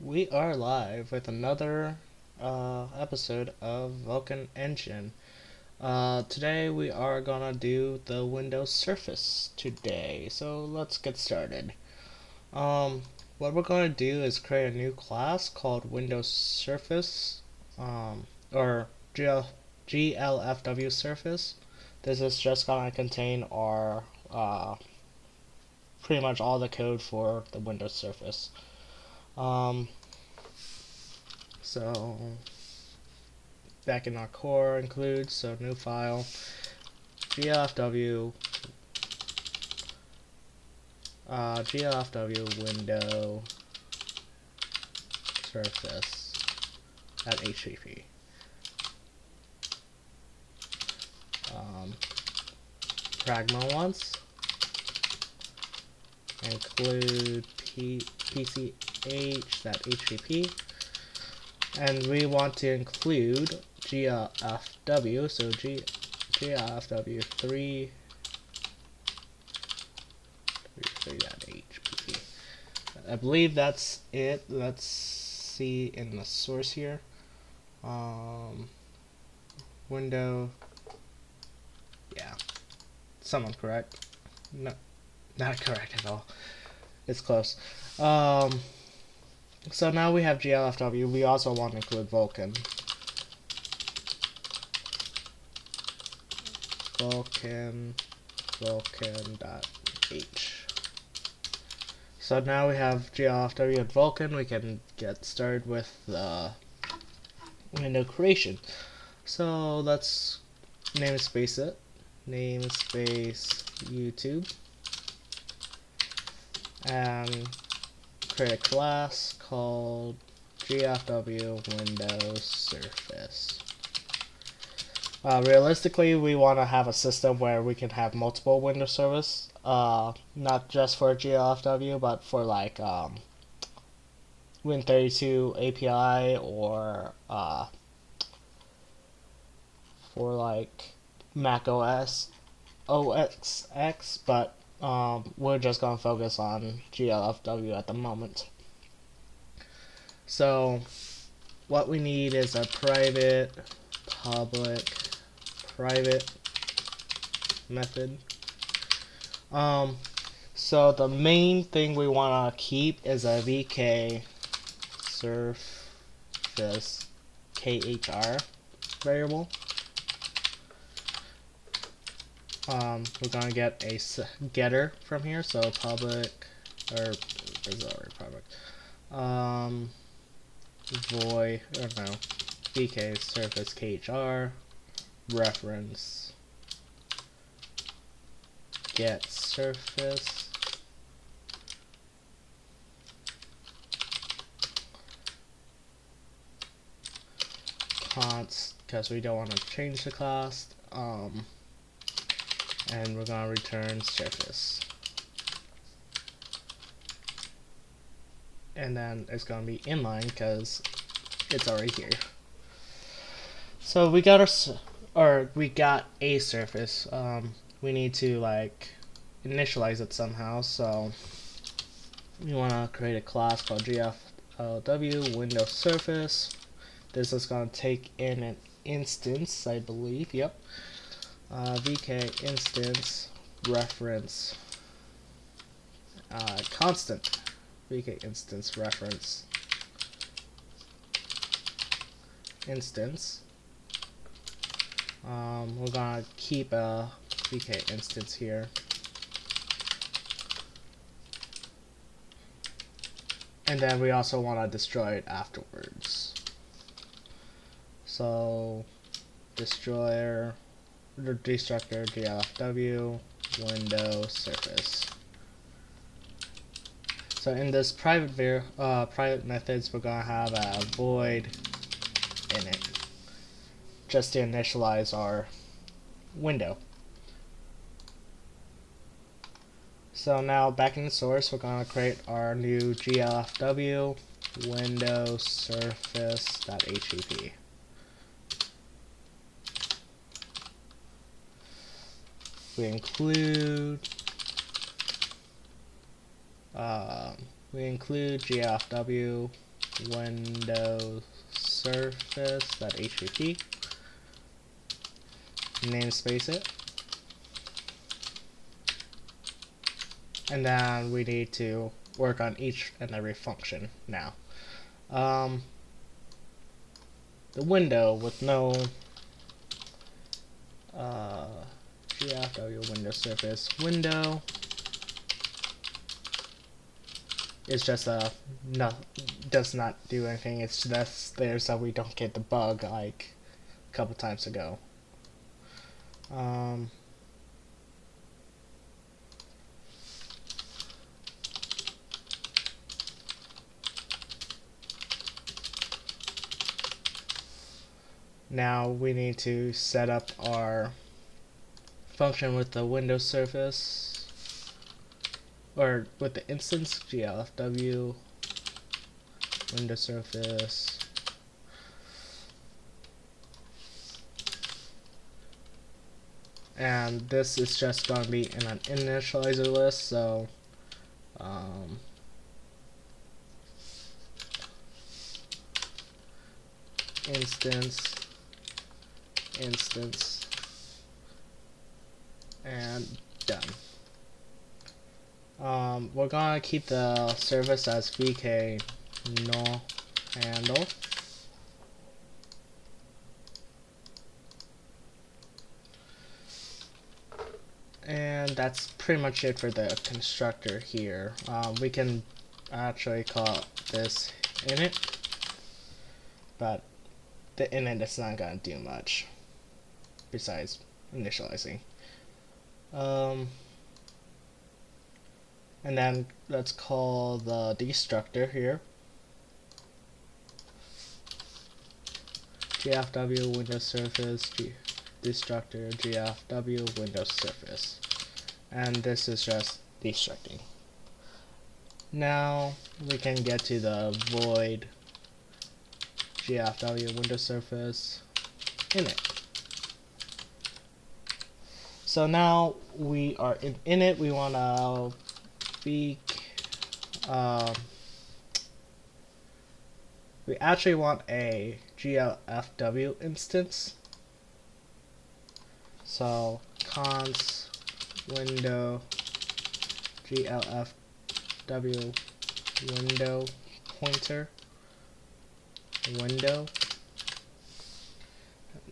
we are live with another episode of Vulkan Engine. Today we are gonna do the Windows Surface today, so let's get started. What we're gonna do is create a new class called Windows Surface, or GLFW Surface. This is just gonna contain our pretty much all the code for the Windows Surface. Um, so back in our core includes, so new file, glfw, glfw window surface at HTTP. Pragma once, include pch.http, and we want to include glfw, so glfw 3.hpp. I believe that's it. Let's see in the source here. Window, yeah, someone correct. No, not correct at all. It's close. So now we have glfw. We also want to include Vulkan. Vulkan.h. So now we have glfw and Vulkan. We can get started with the window creation. So let's namespace it. Namespace YouTube. And create a class called glfw Windows Surface. Realistically, we want to have a system where we can have multiple Windows Service, not just for glfw, but for like Win32 API or for like Mac OS X, but we're just going to focus on glfw at the moment. So what we need is a private method. So the main thing we want to keep is a vk surface khr variable. We're gonna get a getter from here, so public, or is already public, void, or no, vk surface khr reference get surface const, because we don't want to change the class, and we're gonna return surface, and then it's gonna be inline because it's already here. So we got a surface. We need to like initialize it somehow, so we want to create a class called glfw Windows Surface. This is going to take in an instance, I believe. Yep. vk instance reference constant vk instance reference instance. We're gonna keep a vk instance here, and then we also want to destroy it afterwards. So destructor glfw Windows Surface. So in this private methods, we're gonna have a void init just to initialize our window. So now back in the source, we're gonna create our new glfw Windows Surface.http. We include glfw window surface .hpp, namespace it, and then we need to work on each and every function now. The window with no GFW window surface window is just does not do anything. It's just there so we don't get the bug like a couple times ago. Now we need to set up our function with the window surface, or with the instance glfw window surface, and this is just going to be in an initializer list, so instance, and done. We're gonna keep the service as vk null handle, and that's pretty much it for the constructor here. We can actually call this init, but the init is not gonna do much besides initializing. And then let's call the destructor here GFW window surface destructor GFW window surface, and this is just destructing. Now we can get to the void GFW window surface init. So now we are in init. We want to we actually want a glfw instance. So const window glfw window pointer window.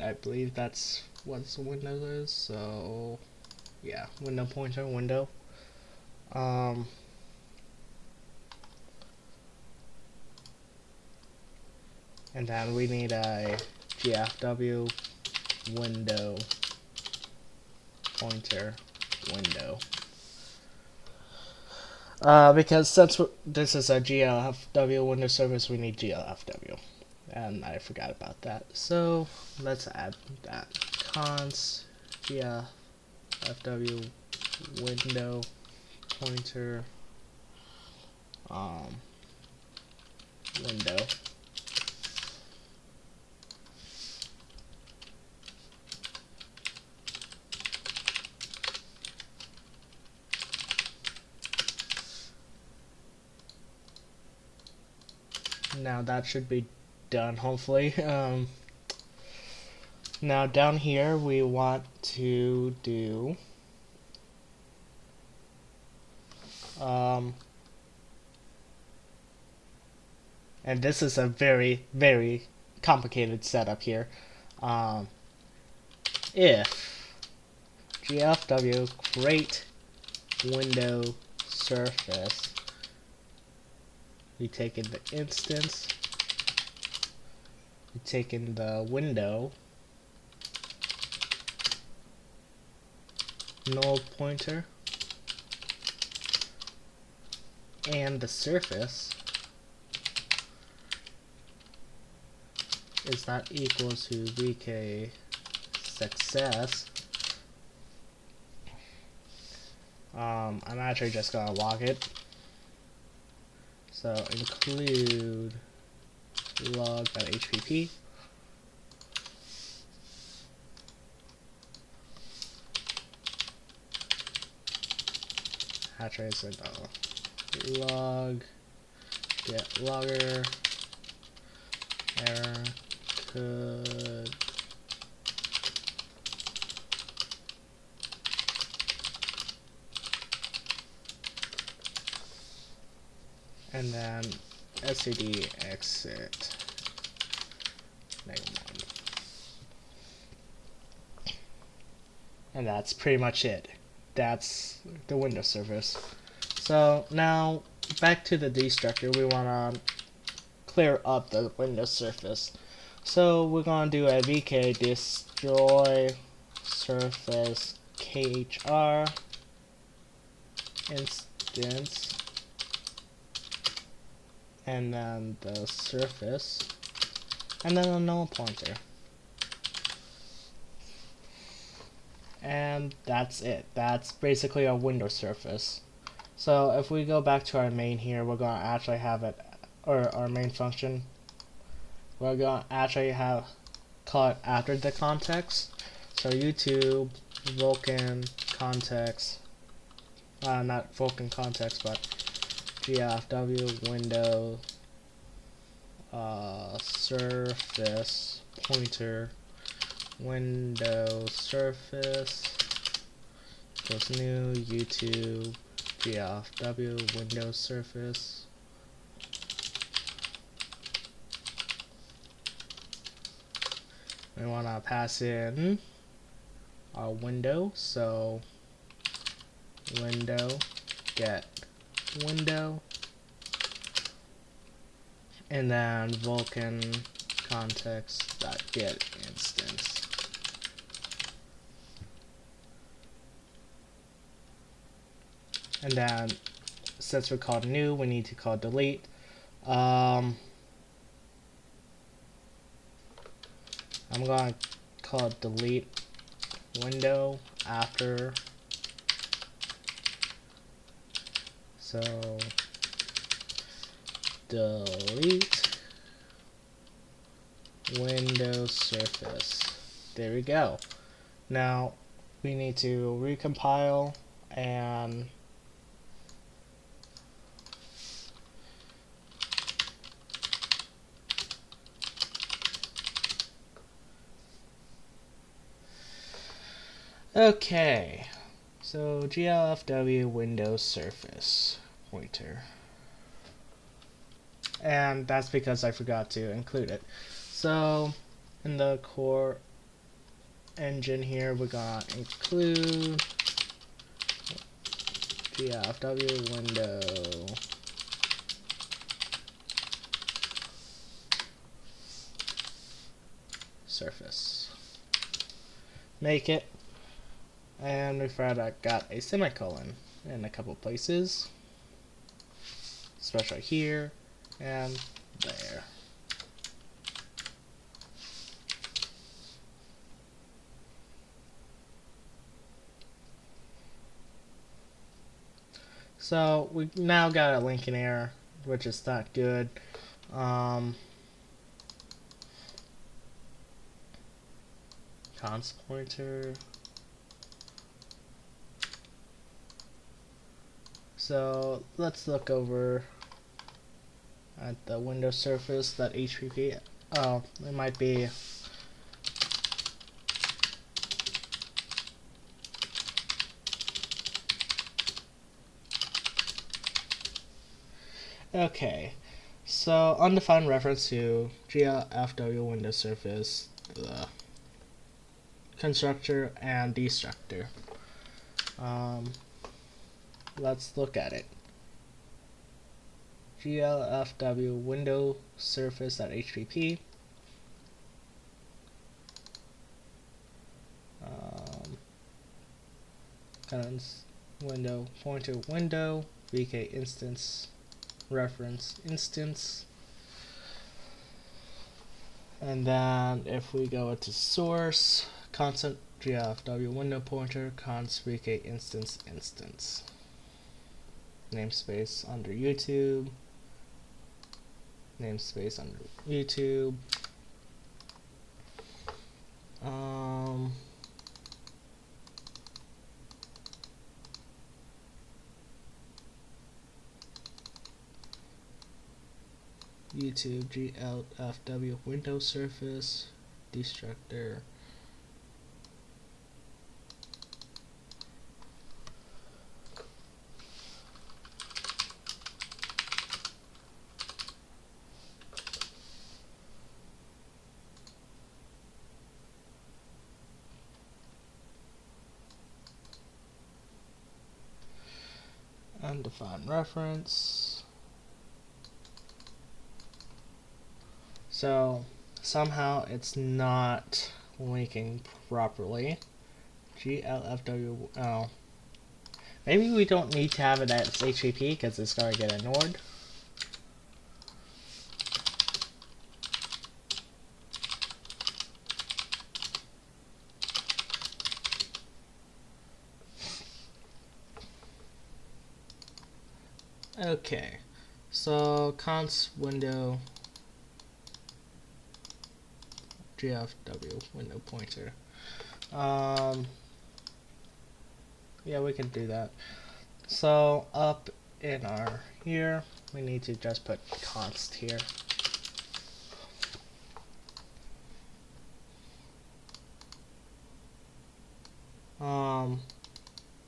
I believe that's what the window is, so yeah, window pointer window. And then we need a GFW window pointer window. Because since this is a GLFW window service, we need GLFW. And I forgot about that. So let's add that. Const GLFW window pointer window. Now that should be done, hopefully. Now down here we want to do and this is a very, very complicated setup here. If GFW create window surface, we take in the instance, we take in the window, null pointer, and the surface is not equal to vk success. I'm actually just gonna log it. So include log.hpp. Hatch trace and log get logger error could and then std exit -1. And that's pretty much it. That's the Windows service. So now back to the destructor, we want to clear up the Windows surface. So we're going to do a vk destroy surface khr instance and then the surface and then a null pointer. And that's it. That's basically a Windows surface. So if we go back to our main here, we're going to actually have it, or our main function, we're going to actually have call it after the context. So YouTube Vulkan context, not Vulkan context, but GFW window surface pointer window surface equals new YouTube GFW window surface. We want to pass in our window, so window get window, and then Vulkan context dot get instance. And then since we're called new, we need to call delete. I'm going to call it delete window after. So delete window surface. There we go. Now we need to recompile and okay, so glfw window surface pointer, and that's because I forgot to include it. So in the core engine here, we're gonna include glfw window surface, make it. And we found I got a semicolon in a couple places, especially here and there. So we now got a linking error, which is not good. Const pointer. So let's look over at the Windows Surface.hpp. Oh, it might be okay. So undefined reference to glfw Windows Surface, the constructor and destructor. Let's look at it. glfw window surface.hpp. Window pointer window vk instance reference instance, and then if we go to source constant glfw window pointer const vk instance instance namespace under YouTube, namespace under YouTube, YouTube GLFW Windows Surface Destructor. Undefined reference. So somehow it's not linking properly. GLFW. Oh, maybe we don't need to have it as HTTP because it's gonna get ignored. Okay, so const window GFW window pointer. Yeah, we can do that. So up in our here, we need to just put const here.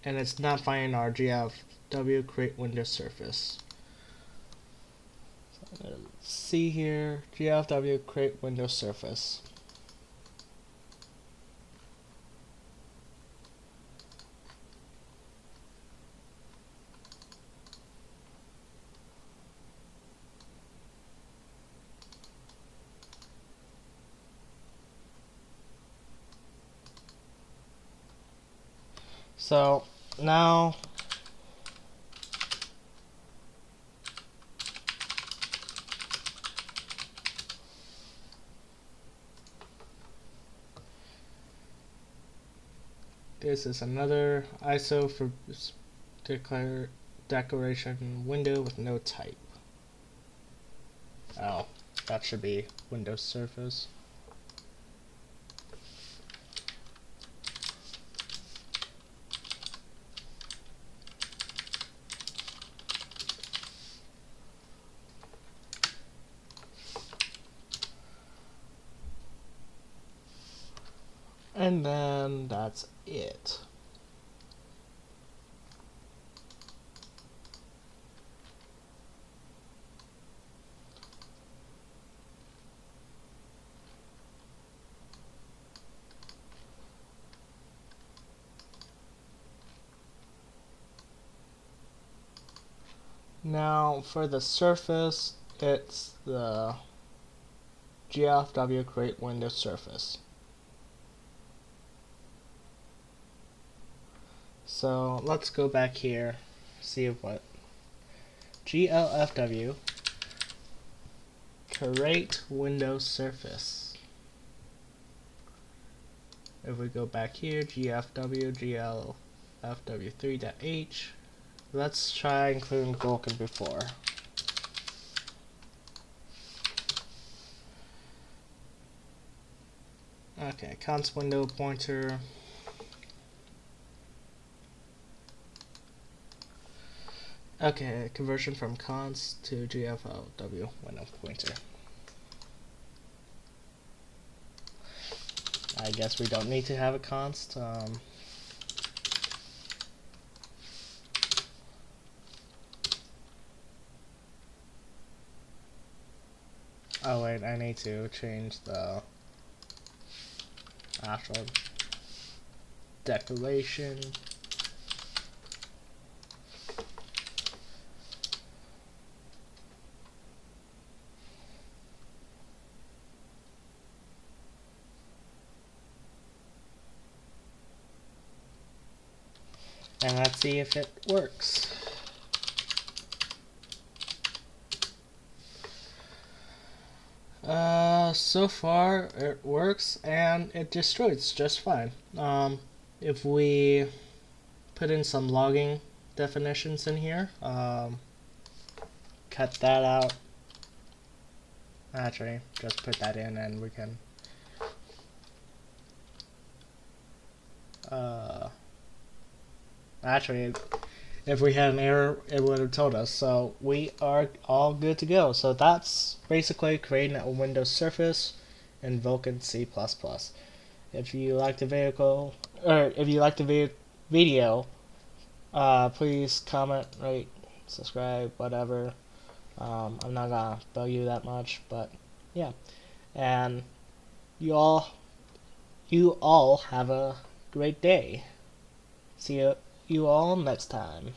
And it's not finding our GFW create window surface. So let's see here, GFW create window surface. So now this is another ISO for declaration window with no type. Oh, that should be Windows Surface. And then that's it. Now for the surface, it's the GFW create window surface. So let's go back here, see what GLFW create window surface. If we go back here, GFW GLFW3.h, let's try including Vulkan before. Okay, const window pointer. Okay, conversion from const to GFW window pointer. I guess we don't need to have a const. Oh wait, I need to change the actual declaration. And let's see if it works. So far it works and it destroys just fine. If we put in some logging definitions in here, cut that out. Actually, just put that in and we can actually If we had an error, it would have told us. So we are all good to go. So that's basically creating a Windows Surface in Vulkan C++. If you like the vehicle, or if you like the video, please comment, rate, subscribe, whatever. I'm not gonna bug you that much, but yeah. And you all have a great day. See you all next time.